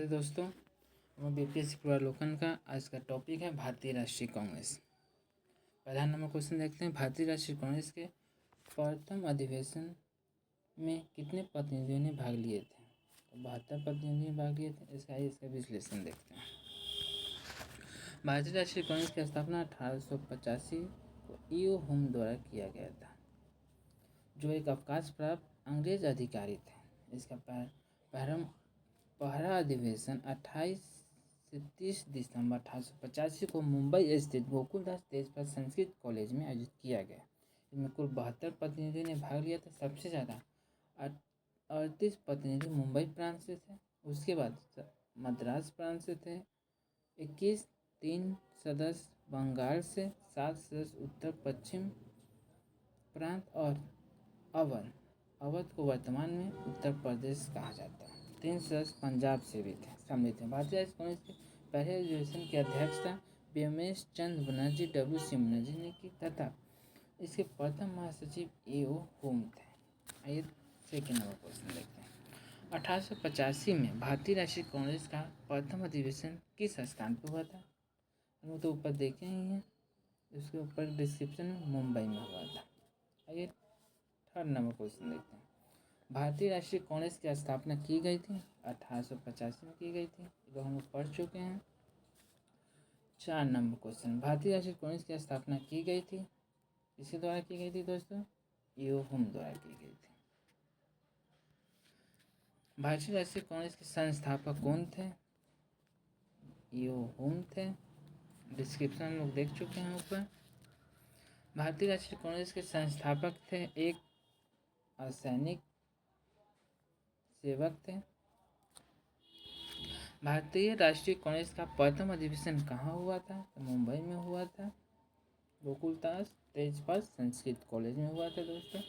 दोस्तों, मैं बीपीएससी पूर्वावलोकन का आज का टॉपिक है भारतीय राष्ट्रीय कांग्रेस। पहला नंबर क्वेश्चन देखते हैं। भारतीय राष्ट्रीय कांग्रेस के प्रथम अधिवेशन में कितने प्रतिनिधियों ने भाग लिए थे? तो 72 प्रतिनिधियों ने भाग लिए थे। इसका विश्लेषण देखते हैं। भारतीय राष्ट्रीय कांग्रेस की स्थापना 1885 को ईओ हुम द्वारा किया गया था, जो एक अवकाश प्राप्त अंग्रेज अधिकारी थे। इसका पहला अधिवेशन 28 से 30 दिसंबर 1885 को मुंबई स्थित गोकुलदास तेजपाल संस्कृत कॉलेज में आयोजित किया गया। इसमें कुल 72 प्रतिनिधियों ने भाग लिया था। सबसे ज़्यादा 38 प्रतिनिधि मुंबई प्रांत से थे। उसके बाद मद्रास प्रांत से थे 21, 3 सदस्य बंगाल से, 7 सदस्य उत्तर पश्चिम प्रांत और अवध को वर्तमान में उत्तर प्रदेश कहा जाता है। 3 सदस्य पंजाब से भी थे सम्मिलित हैं। भारतीय राष्ट्रीय कांग्रेस के पहले अधिवेशन की अध्यक्षता बीएमएस चंद्र बनर्जी डब्ल्यू.सी. बनर्जी ने की तथा इसके प्रथम महासचिव ईओ हुम थे। आइए सेकेंड नंबर क्वेश्चन देखते हैं। 1885 में भारतीय राष्ट्रीय कांग्रेस का प्रथम अधिवेशन किस स्थान पर हुआ था? वो तो ऊपर देखे ही हैं, उसके ऊपर डिस्क्रिप्शन में मुंबई में हुआ था। आइए थर्ड नंबर क्वेश्चन देखते हैं। भारतीय राष्ट्रीय कांग्रेस की स्थापना की गई थी 1885 में की गई थी, जो हम लोग पढ़ चुके हैं। 4 नंबर क्वेश्चन। भारतीय राष्ट्रीय कांग्रेस की स्थापना की गई थी, किसके द्वारा की गई थी दोस्तों? ईओ हुम द्वारा की गई थी। भारतीय राष्ट्रीय कांग्रेस के संस्थापक कौन थे? ईओ हुम थे। डिस्क्रिप्शन हम लोग देख चुके हैं ऊपर। भारतीय राष्ट्रीय कांग्रेस के संस्थापक थे एक असैनिक सेवक थे। भारतीय राष्ट्रीय कांग्रेस का प्रथम अधिवेशन कहाँ हुआ था? तो मुंबई में हुआ था, गोकुलदास तेजपाल संस्कृत कॉलेज में हुआ था दोस्तों।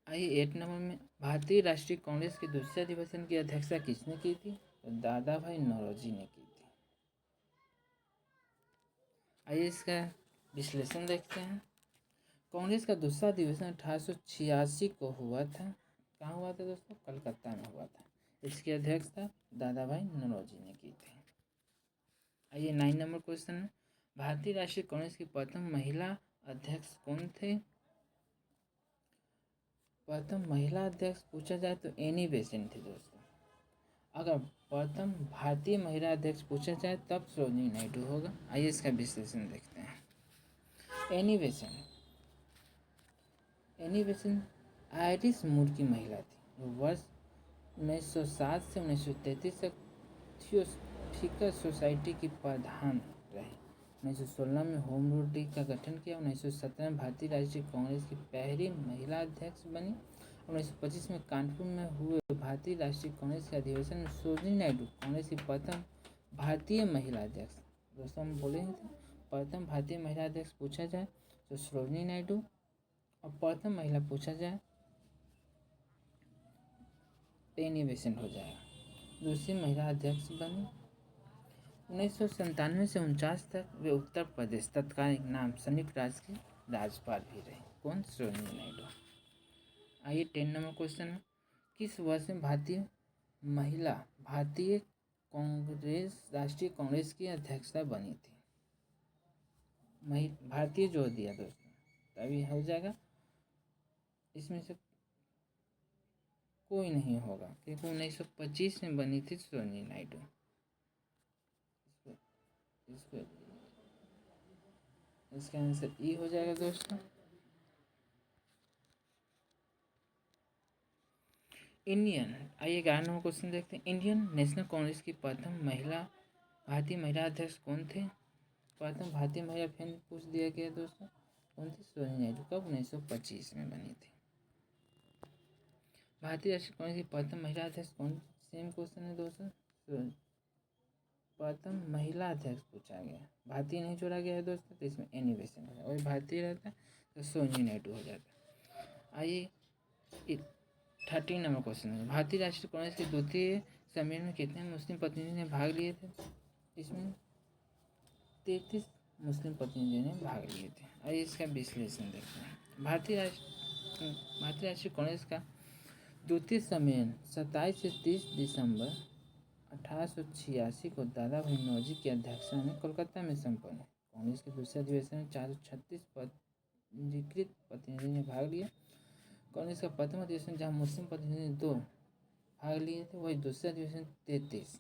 आइए 8 नंबर में, भारतीय राष्ट्रीय कांग्रेस के दूसरे अधिवेशन की अध्यक्षता किसने की थी? तो दादा भाई नौरोजी ने की थी। आइए इसका विश्लेषण देखते हैं। कांग्रेस का दूसरा अधिवेशन 1886 को हुआ था। कहाँ हुआ था दोस्तों? कलकत्ता में हुआ था। इसकी अध्यक्षता दादा भाई नौरोजी ने की थी। आइए 9 नंबर क्वेश्चन है। भारतीय राष्ट्रीय कांग्रेस की प्रथम महिला अध्यक्ष कौन थे? प्रथम महिला अध्यक्ष पूछा जाए तो एनी बेसेंट थी दोस्तों। अगर प्रथम भारतीय महिला अध्यक्ष पूछा जाए तब सरोजिनी नायडू होगा। आइए इसका विश्लेषण देखते हैं। एनी बेसेंट आयरिश मूल की महिला थी, जो वर्ष 1907 से 1933 तक थियोसॉफिकल सोसाइटी की प्रधान रही। 1916 में होम रूल लीग का गठन किया। 1917 में भारतीय राष्ट्रीय कांग्रेस की पहली महिला अध्यक्ष बनी। 1925 में कानपुर में हुए भारतीय राष्ट्रीय कांग्रेस के अधिवेशन में सरोजिनी नायडू कांग्रेस की प्रथम भारतीय महिला अध्यक्ष। दोस्तों हम बोले थे प्रथम भारतीय महिला अध्यक्ष पूछा जाए तो सरोजिनी नायडू, और प्रथम महिला पूछा जाए एनी बेसेंट हो जाएगा। दूसरी महिला अध्यक्ष बनी। 1997 से 49 तक वे उत्तर प्रदेश तत्कालीन नाम संयुक्त राज्य के राज्यपाल भी रहे। कौन? सरोजिनी नायडू। आइए 10 नंबर क्वेश्चन है। किस वर्ष में भारतीय राष्ट्रीय कांग्रेस की अध्यक्षता बनी थी? भारतीय जोड़ दिया दोस्तों, तभी हो जाएगा। इसमें से कोई नहीं होगा क्योंकि 1925 में बनी थी सरोजिनी नायडू। इसका आंसर ई हो जाएगा दोस्तों। आइए 11 नंबर क्वेश्चन देखते हैं। इंडियन नेशनल कांग्रेस की प्रथम भारतीय महिला अध्यक्ष कौन थे? प्रथम भारतीय महिला फिर पूछ दिया गया दोस्तों, कौन थी? सरोजिनी नायडू। कब? 1925 में बनी थी। भारतीय राष्ट्रीय कांग्रेस की प्रथम महिला अध्यक्ष कौन? सेम क्वेश्चन है दोस्तों। प्रथम महिला अध्यक्ष पूछा गया, भारतीय नहीं जोड़ा गया है दोस्तों, तो इसमें एनी बेसेंट हो जाएगा। वही भारतीय रहता तो सरोजिनी नायडू हो जाता। आइए 13 नंबर क्वेश्चन है। भारतीय राष्ट्रीय कांग्रेस के द्वितीय सम्मेलन में कितने मुस्लिम प्रतिनिधियों ने भाग लिए थे? इसमें 33 मुस्लिम प्रतिनिधियों ने भाग लिए थे। आइए इसका विश्लेषण देखते हैं। भारतीय राष्ट्रीय कांग्रेस का द्वितीय सम्मेलन 27 से 30 दिसंबर 1886 को दादा भाई नौरोजी की अध्यक्षता में कोलकाता में संपन्न है। कांग्रेस के दूसरे अधिवेशन में 436 पंजीकृत प्रतिनिधियों ने भाग लिया। कांग्रेस का प्रथम अधिवेशन जहां मुस्लिम प्रतिनिधि ने 2 भाग लिए थे, वही दूसरे अधिवेशन 33,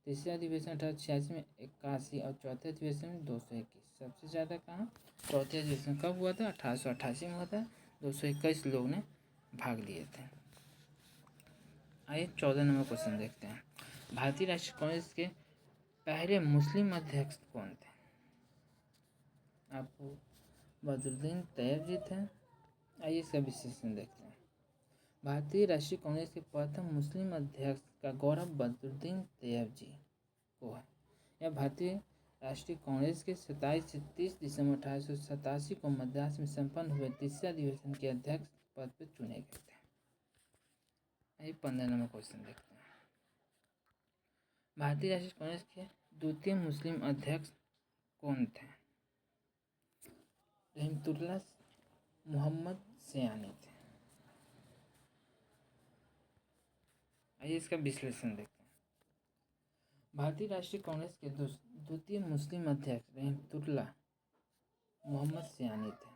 तीसरे अधिवेशन 1886 में 81 और चौथे अधिवेशन में 221। सबसे ज़्यादा कहाँ? चौथे अधिवेशन कब हुआ था? 1888 में हुआ था। 221 लोग ने भाग लिए थे। आइए 14 नंबर क्वेश्चन देखते हैं। भारतीय राष्ट्रीय कांग्रेस के पहले मुस्लिम अध्यक्ष कौन थे? आपको बदरुद्दीन तैयब जी थे। आइए इसका विश्लेषण देखते हैं। भारतीय राष्ट्रीय कांग्रेस के प्रथम मुस्लिम अध्यक्ष का गौरव बदरुद्दीन तैयब जी को है। यह भारतीय राष्ट्रीय कांग्रेस के 27 से 30 दिसंबर 1887 को मद्रास में संपन्न हुए तीसरे अधिवेशन के अध्यक्ष पद पर चुने गए थे। आइए 15 नंबर क्वेश्चन देखते हैं। भारतीय राष्ट्रीय कांग्रेस के द्वितीय मुस्लिम अध्यक्ष कौन थे? रहमतुल्लाह मोहम्मद सयानी थे। आइए इसका विश्लेषण देखते हैं। भारतीय राष्ट्रीय कांग्रेस के द्वितीय मुस्लिम अध्यक्ष रहमतुल्लाह मोहम्मद सयानी थे।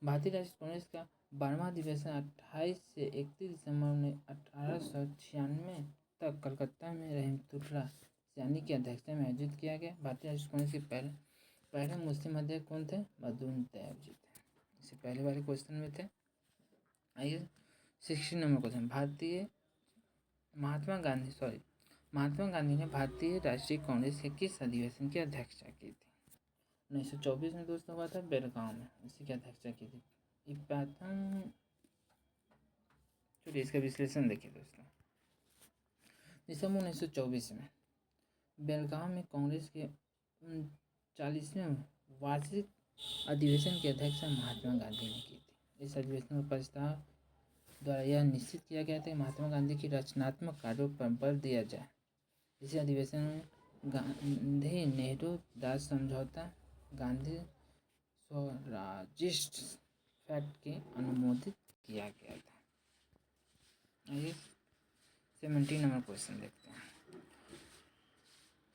भारतीय राष्ट्रीय कांग्रेस का 12वां अधिवेशन 28 से 31 दिसंबर 1896 तक कलकत्ता में रहमतुल्लाह सयानी की अध्यक्षता में आयोजित किया गया। भारतीय राष्ट्रीय कांग्रेस के पहले मुस्लिम अध्यक्ष कौन थे? बदरुद्दीन तैयब जी थे। इससे पहले वाले क्वेश्चन में थे। आइए 16 नंबर क्वेश्चन। महात्मा गांधी ने भारतीय राष्ट्रीय कांग्रेस के किस अधिवेशन की अध्यक्षता की थी? 1924 में दोस्तों हुआ था बेलगांव में, इसी की अध्यक्षता की थी। चलिए इसका विश्लेषण देखिए दोस्तों। दिसंबर 1924 में बेलगांव में कांग्रेस के 39वें वार्षिक अधिवेशन की अध्यक्षता महात्मा गांधी ने की थी। इस अधिवेशन में प्रस्ताव द्वारा यह निश्चित किया गया था कि महात्मा गांधी की रचनात्मक कार्यों पर बल दिया जाए। इसी अधिवेशन में गांधी नेहरू दास समझौता, गांधी स्वराजिस्ट फैक्ट के अनुमोदित किया गया था। आइए 17 नंबर क्वेश्चन देखते हैं।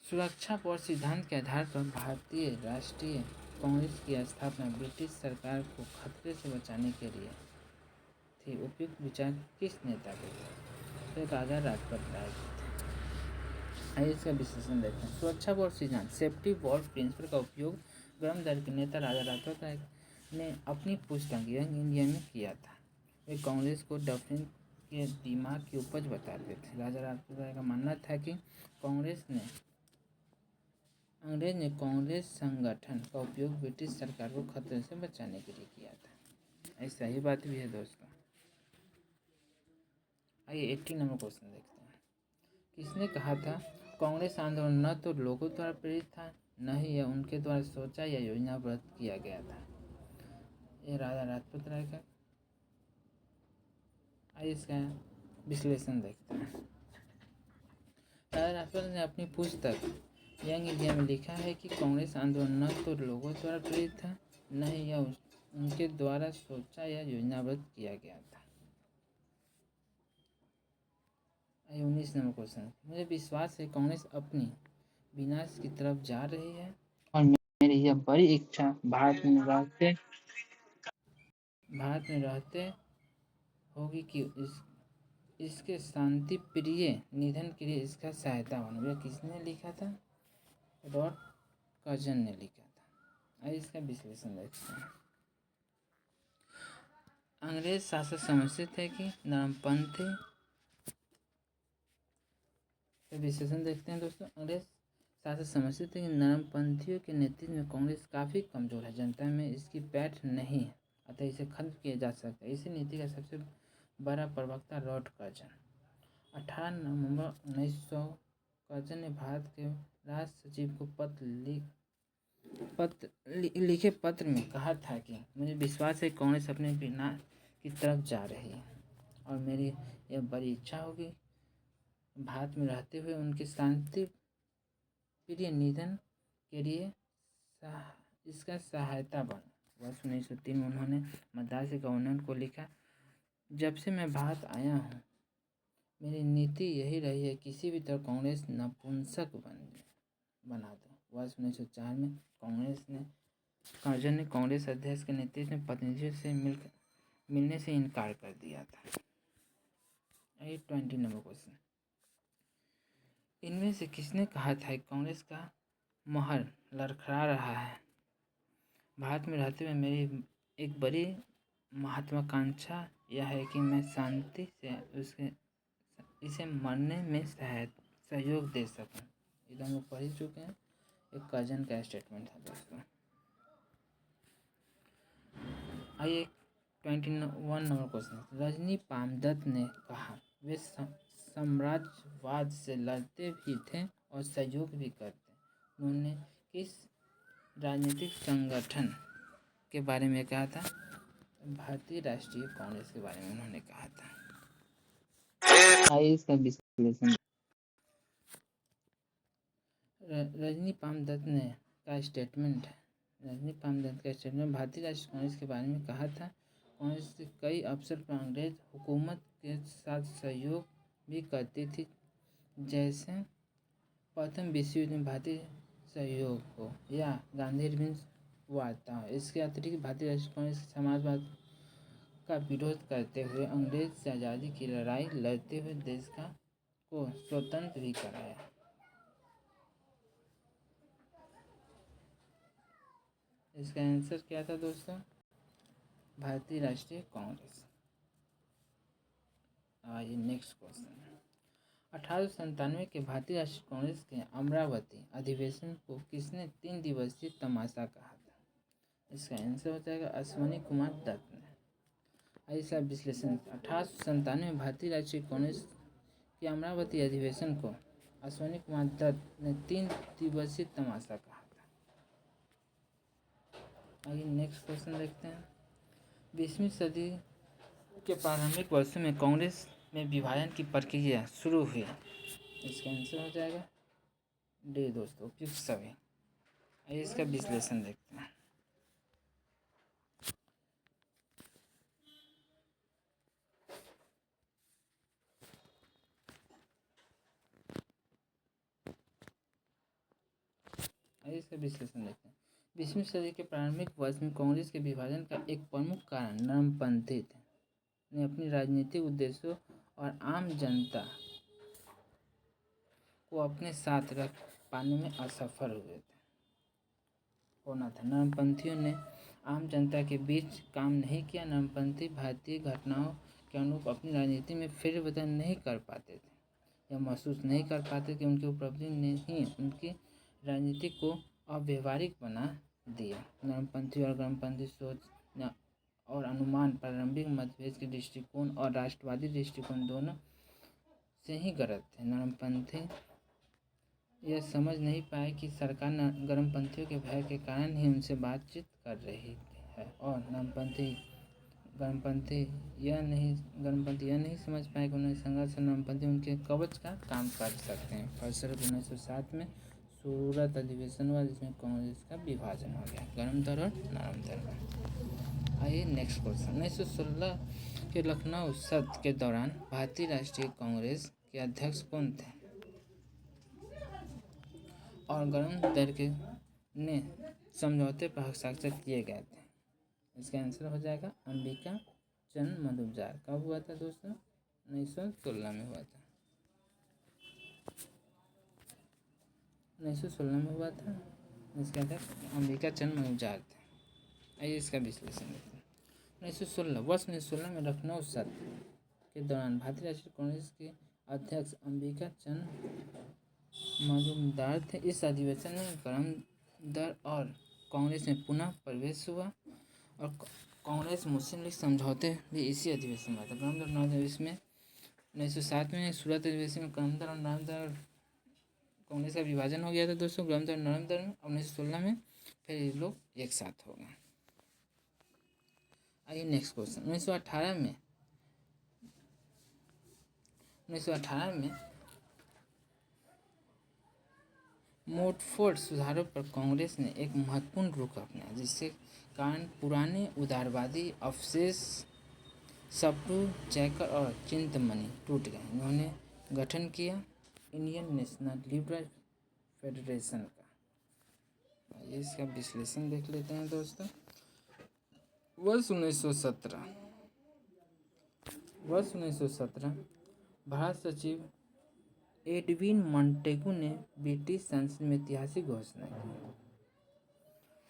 सुरक्षा और सिद्धांत के आधार पर भारतीय राष्ट्रीय कांग्रेस की स्थापना ब्रिटिश सरकार को खतरे से बचाने के लिए थी। उपयुक्त विचार किस नेता के थे? तो राजा राजपत राय के थे। आइए इसका विश्लेषण देखते हैं। सुरक्षा और सिद्धांत सेफ्टी वॉल्व प्रिंसिपल का उपयोग ब्रह्म दल के नेता राजा राजपत राय ने अपनी पुस्तक यंग इंडिया में किया था। वे कांग्रेस को डफरिन के दिमाग की उपज बताते थे। राजा राजपत राय का मानना था कि अंग्रेज ने कांग्रेस संगठन का उपयोग ब्रिटिश सरकार को खतरे से बचाने के लिए किया था। ऐसा ही बात भी है दोस्तों। आइए 18 नंबर क्वेश्चन देखते हैं। किसने कहा था कांग्रेस आंदोलन न तो लोगों द्वारा प्रेरित था, न ही यह उनके द्वारा सोचा या योजनाबद्ध किया गया था? ये राजा राजपत राय का। आइए इसका विश्लेषण देखते हैं। राजा राजपत ने अपनी पुस्तक यंग इंडिया में लिखा है कि कांग्रेस आंदोलन न तो लोगों द्वारा प्रेरित था, न ही यह उनके द्वारा सोचा या योजनाबद्ध किया गया था। 19 नंबर क्वेश्चन। मुझे विश्वास है कांग्रेस अपनी विनाश की तरफ जा रही है और मेरी यह बड़ी इच्छा भारत में रहते होगी कि इसके शांति प्रिय निधन के लिए इसका सहायता बने। यह किसने लिखा था? लॉर्ड कर्जन ने लिखा था। आइए इसका विश्लेषण देखते हैं। अंग्रेज शासक समझते थे कि नरमपंथी विश्लेषण देखते हैं दोस्तों। अंग्रेज शासक समझते थे कि नरमपंथियों के नेतृत्व में कांग्रेस काफ़ी कमज़ोर है, जनता में इसकी पैठ नहीं है, अतः इसे खत्म किया जा सकता है। इसी नीति का सबसे बड़ा प्रवक्ता लॉर्ड कर्जन। 18 नवंबर 1900 कर्जन ने भारत के राज सचिव को लिखे पत्र में कहा था कि मुझे विश्वास है कांग्रेस अपने विनाश की तरफ जा रही है और मेरी यह बड़ी इच्छा होगी भारत में रहते हुए उनके शांति प्रिय निधन के लिए इसका सहायता बने। वर्ष 1903 में उन्होंने मद्रास के गवर्नर को लिखा जब से मैं भारत आया हूँ मेरी नीति यही रही है किसी भी तरह कांग्रेस नपुंसक बना दो। वर्ष 1904 में कांग्रेस ने कर्जन ने कांग्रेस अध्यक्ष के नेतृत्व में प्रतिनिधियों से मिलने से इनकार कर दिया था। 20 नंबर क्वेश्चन, इनमें से किसने कहा था कि कांग्रेस का मोहर लड़खड़ा रहा है? भारत में रहते हुए मेरी एक बड़ी महत्वाकांक्षा यह है कि मैं शांति से इसे मरने में सहयोग दे सकूं। इधर हम लोग पढ़ ही चुके हैं, एक कर्जन का स्टेटमेंट था दोस्तों। आइए 21 नंबर क्वेश्चन, रजनी पामदत्त ने कहा वे साम्राज्यवाद से लड़ते भी थे और सहयोग भी करते। उन्होंने किस राजनीतिक संगठन के बारे में कहा था? भारतीय राष्ट्रीय कांग्रेस के बारे में उन्होंने कहा था। आइए इसका विश्लेषण। रजनी पामदत्त ने का स्टेटमेंट है। रजनी पामदत्त का स्टेटमेंट भारतीय राष्ट्रीय कांग्रेस के बारे में कहा था। कांग्रेस कई अवसर पर अंग्रेज हुकूमत के साथ सहयोग भी करती थी, जैसे प्रथम विश्व युद्ध में भारतीय सहयोग हो या गांधी अरविंद वार्ता। इसके अतिरिक्त भारतीय राष्ट्रीय कांग्रेस समाजवाद का विरोध करते हुए अंग्रेज से आज़ादी की लड़ाई लड़ते हुए देश को स्वतंत्र भी कराया। इसका आंसर क्या था दोस्तों? भारतीय राष्ट्रीय कांग्रेस। आइए नेक्स्ट क्वेश्चन, 1897 के भारतीय राष्ट्रीय कांग्रेस के अमरावती अधिवेशन को किसने 3 दिवसीय तमाशा कहा था? इसका आंसर हो जाएगा अश्वनी कुमार दत्त ने। ऐसा विश्लेषण, 1897 में भारतीय राष्ट्रीय कांग्रेस के अमरावती अधिवेशन को अश्वनी कुमार दत्त ने 3 दिवसीय तमाशा कहा था। आइए नेक्स्ट क्वेश्चन देखते हैं, 20वीं सदी के प्रारंभिक वर्षों में कांग्रेस में विभाजन की प्रक्रिया शुरू हुई। इसका आंसर हो जाएगा डी दोस्तों, उपयुक्त सभी। आइए इसका विश्लेषण देखते हैं। आइए इसका विश्लेषण देखते हैं। 20वीं सदी के प्रारंभिक वर्ष में कांग्रेस के विभाजन का एक प्रमुख कारण नरमपंथी थे ने अपनी राजनीतिक उद्देश्यों और आम जनता को अपने साथ रख पाने में असफल होना था। नरमपंथियों ने आम जनता के बीच काम नहीं किया। नरमपंथी भारतीय घटनाओं के अनुरूप अपनी राजनीति में फेरबदल नहीं कर पाते थे या महसूस नहीं कर पाते कि उनकी उपलब्धि ने ही उनकी राजनीति को अव्यवहारिक बना दिया। नरमपंथी और गरमपंथी सोच और अनुमान प्रारंभिक मतभेद के दृष्टिकोण और राष्ट्रवादी दृष्टिकोण दोनों से ही गलत थे। नरमपंथी यह समझ नहीं पाए कि सरकार गरमपंथियों के भय के कारण ही उनसे बातचीत कर रही है और गरमपंथी यह नहीं समझ पाए कि उन्हें संघर्ष और नरमपंथी उनके कवच का काम कर सकते हैं। फलस्वरूप 1907 में सूरत अधिवेशन हुआ जिसमें कांग्रेस का विभाजन हो गया, गरम दल और नरम दल। आइए नेक्स्ट क्वेश्चन, 1916 के लखनऊ सत्र के दौरान भारतीय राष्ट्रीय कांग्रेस के अध्यक्ष कौन थे और गरम दल के ने समझौते पर हस्ताक्षर किए गए थे? इसका आंसर हो जाएगा अंबिका चंद मजूमदार। कब हुआ था दोस्तों? 1916 में हुआ था। 1916 में हुआ था। इसका अध्यक्ष अंबिका चंद मजूमदार थे। आइए इसका विश्लेषण देखते हैं। 1916 में लखनऊ सत्र के दौरान भारतीय राष्ट्रीय कांग्रेस के अध्यक्ष अंबिका चंद मजूमदार थे। इस अधिवेशन में गरम दल और कांग्रेस में पुनः प्रवेश हुआ और कांग्रेस मुस्लिम लीग समझौते भी इसी अधिवेशन में हुआ था। गरम दल नरम दल, इसमें 1907 में सूरत अधिवेशन में गरम दल और नरम दल कांग्रेस का विभाजन हो गया था दोस्तों, गरम दल नरम दल में। 1916 में फिर ये लोग एक साथ हो गए। आइए नेक्स्ट क्वेश्चन, 1918 में मोटफोर्ड सुधारों पर कांग्रेस ने एक महत्वपूर्ण रुख अपनाया, जिसके कारण पुराने उदारवादी अवशेष सप्रू, जैकर और चिंतमणि टूट गए। इन्होंने गठन किया इंडियन नेशनल लिबरल फेडरेशन का। इसका विश्लेषण देख लेते हैं दोस्तों। वर्ष 1917 भारत सचिव एडविन मॉन्टेगू ने ब्रिटिश संसद में ऐतिहासिक घोषणा की,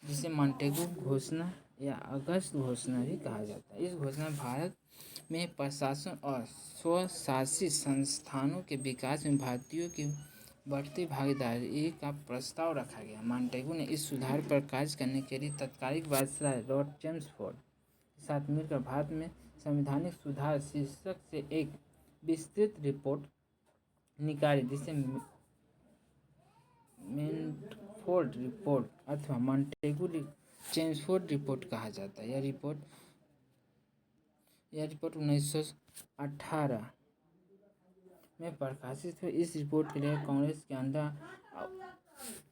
जिसे मॉन्टेगू घोषणा या अगस्त घोषणा भी कहा जाता है। इस घोषणा में भारत में प्रशासन और स्वशासित संस्थानों के विकास में भारतीयों की बढ़ती भागीदारी का प्रस्ताव रखा गया। मॉन्टेगू ने इस सुधार पर कार्य करने के लिए तत्कालीन वायसराय लॉर्ड चेम्सफोर्ड के साथ मिलकर भारत में संवैधानिक सुधार शीर्षक से एक विस्तृत रिपोर्ट निकाली, जिसे मेंटफोर्ड रिपोर्ट अथवा मॉन्टेगू चेम्सफोर्ड रिपोर्ट कहा जाता है। यह रिपोर्ट 1918 में प्रकाशित हुई। इस रिपोर्ट के लिए कांग्रेस के अंदर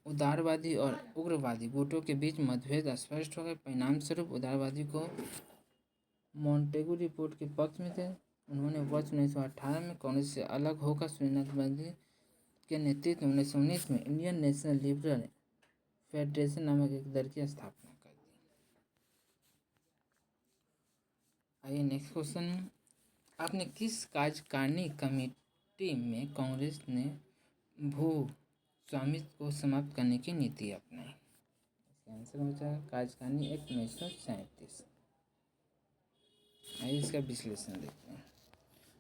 उदारवादी और उग्रवादी गुटों के बीच मतभेद स्पष्ट हो गए। परिणाम स्वरूप उदारवादी को मॉन्टेगू रिपोर्ट के पक्ष में थे। उन्होंने वर्ष 1918 में कांग्रेस से अलग होकर सुन्नीवादी के नेतृत्व में 1919 में इंडियन नेशनल लिबरल फेडरेशन नामक एक दल की स्थापना कर दी। आइए नेक्स्ट क्वेश्चन, आपने किस कार्यकारिणी कमेटी में कांग्रेस ने भू स्वामित्व को समाप्त करने की नीति अपनाई? इसका आंसर हो जाएगा कार्यकारिणी एक्ट 1937। आइए इसका विश्लेषण देखते हैं।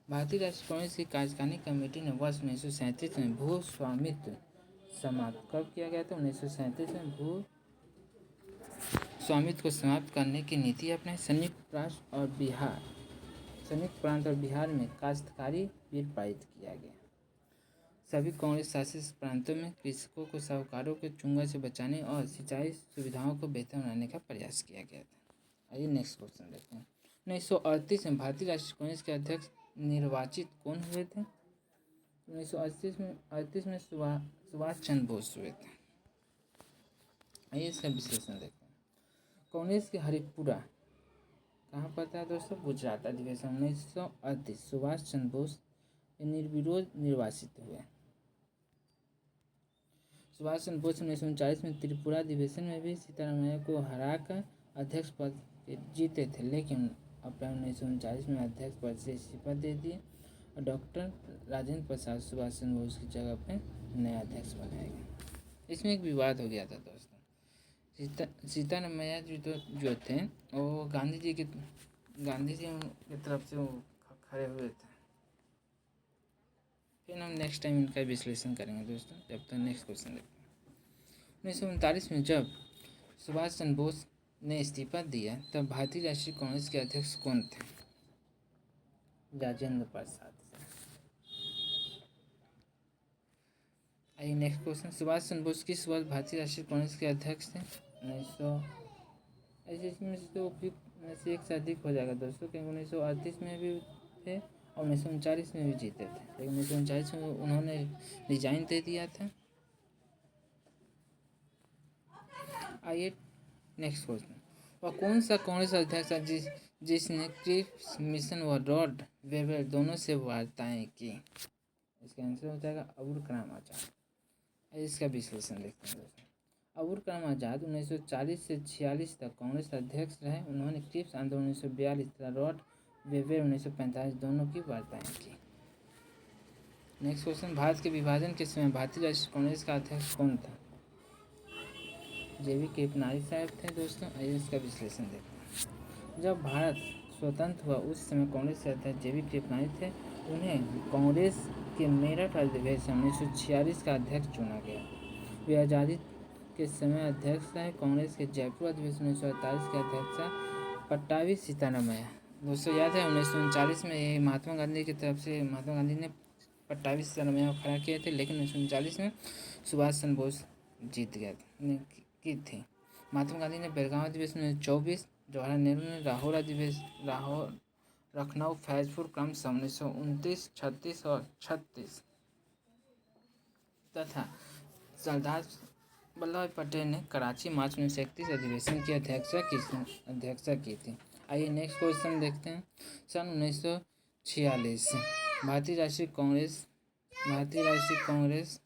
भारतीय राष्ट्रीय कांग्रेस की कार्यकारिणी कमेटी ने वर्ष 1937 में भू स्वामित्व समाप्त कब किया गया था? 1937 में भू स्वामित्व को समाप्त करने की नीति अपनाई। संयुक्त प्रांत और बिहार में काश्तकारी बिल पारित किया गया। सभी कांग्रेस शासित प्रांतों में कृषकों को साहूकारों के चंगुल से बचाने और सिंचाई सुविधाओं को बेहतर बनाने का प्रयास किया गया था। आइए नेक्स्ट क्वेश्चन देखते हैं। 1938 में भारतीय राष्ट्रीय कांग्रेस के अध्यक्ष निर्वाचित कौन हुए थे? 1938 में सुभाष चंद्र बोस हुए थे। आइए इसका विश्लेषण देखते हैं। कांग्रेस के हरिपुरा कहाँ पर था दोस्तों? गुजरात। अधिवेशन 1938 सुभाष चंद्र बोस निर्विरोध निर्वाचित हुए। सुभाष चंद्र बोस 1939 में त्रिपुरा अधिवेशन में भी सीतारामैया को हराकर अध्यक्ष पद जीते थे, लेकिन अप्रैल 1939 में अध्यक्ष पद से इस्तीफा दे दिए और डॉक्टर राजेंद्र प्रसाद सुभाष चंद्र बोस की जगह पर नया अध्यक्ष बनाया गया। इसमें एक विवाद हो गया था दोस्तों। सीतारामैया जो थे वो गांधी जी की तरफ से वो खड़े हुए थे। फिर हम नेक्स्ट टाइम इनका विश्लेषण करेंगे दोस्तों। जब तक नेक्स्ट क्वेश्चन देखते हैं। 1939 में जब सुभाष चंद्र बोस ने इस्तीफा दिया तब भारतीय राष्ट्रीय कांग्रेस के अध्यक्ष कौन थे? राजेंद्र प्रसाद। आइए नेक्स्ट क्वेश्चन, सुभाष चंद्र बोस किस वर्ष भारतीय राष्ट्रीय कांग्रेस के अध्यक्ष थे? 1900 ऐसे इसमें तो उपयुक्त से एक से अधिक हो जाएगा दोस्तों, क्योंकि 1938 में भी थे और 1939 में भी जीते थे, लेकिन 1939 में उन्होंने रिजाइन दे दिया था। आइए नेक्स्ट क्वेश्चन, वह कौन सा कांग्रेस अध्यक्ष था जिसने क्रिप्स मिशन व लॉर्ड वेवेल दोनों से वार्ताएं की? इसका आंसर हो जाएगा अबुल कलाम आज़ाद। इसका विश्लेषण देखते हैं दोस्तों। अबुल कलाम आज़ाद 1940 से 46 तक कांग्रेस अध्यक्ष रहे। उन्होंने क्रिप्स आंदोलन 1942 तथा लॉर्ड वेवेल 1945 दोनों की वार्ताएं की। नेक्स्ट क्वेश्चन, भारत के विभाजन के समय भारतीय राष्ट्रीय कांग्रेस का अध्यक्ष कौन था? JV कृपलानी साहब थे दोस्तों। आइए इसका विश्लेषण देखते हैं। जब भारत स्वतंत्र हुआ उस समय कांग्रेस के अध्यक्ष JV कृपलानी थे। उन्हें कांग्रेस के मेरठ अधिवेशन 1946 का अध्यक्ष चुना गया। वे आज़ादी के समय अध्यक्ष रहे। कांग्रेस के जयपुर अधिवेशन 1948 के अध्यक्ष पट्टाभी सीतारामैया। दोस्तों याद है 1939 में ये महात्मा गांधी की तरफ से महात्मा गांधी ने पट्टाभी सीतारामैया को खड़ा किए थे, लेकिन 1939 में सुभाष चंद्र बोस जीत गए की थी। महात्मा गांधी ने बेलगांव अधिवेशन में 24, जवाहरलाल नेहरू ने लाहौर लखनऊ फैजपुर क्रमशः 1929, 36 और 36 तथा सरदार वल्लभ भाई पटेल ने कराची मार्च 1931 अधिवेशन की अध्यक्षता की थी। आइए नेक्स्ट क्वेश्चन देखते हैं। सन 1946 भारतीय राष्ट्रीय कांग्रेस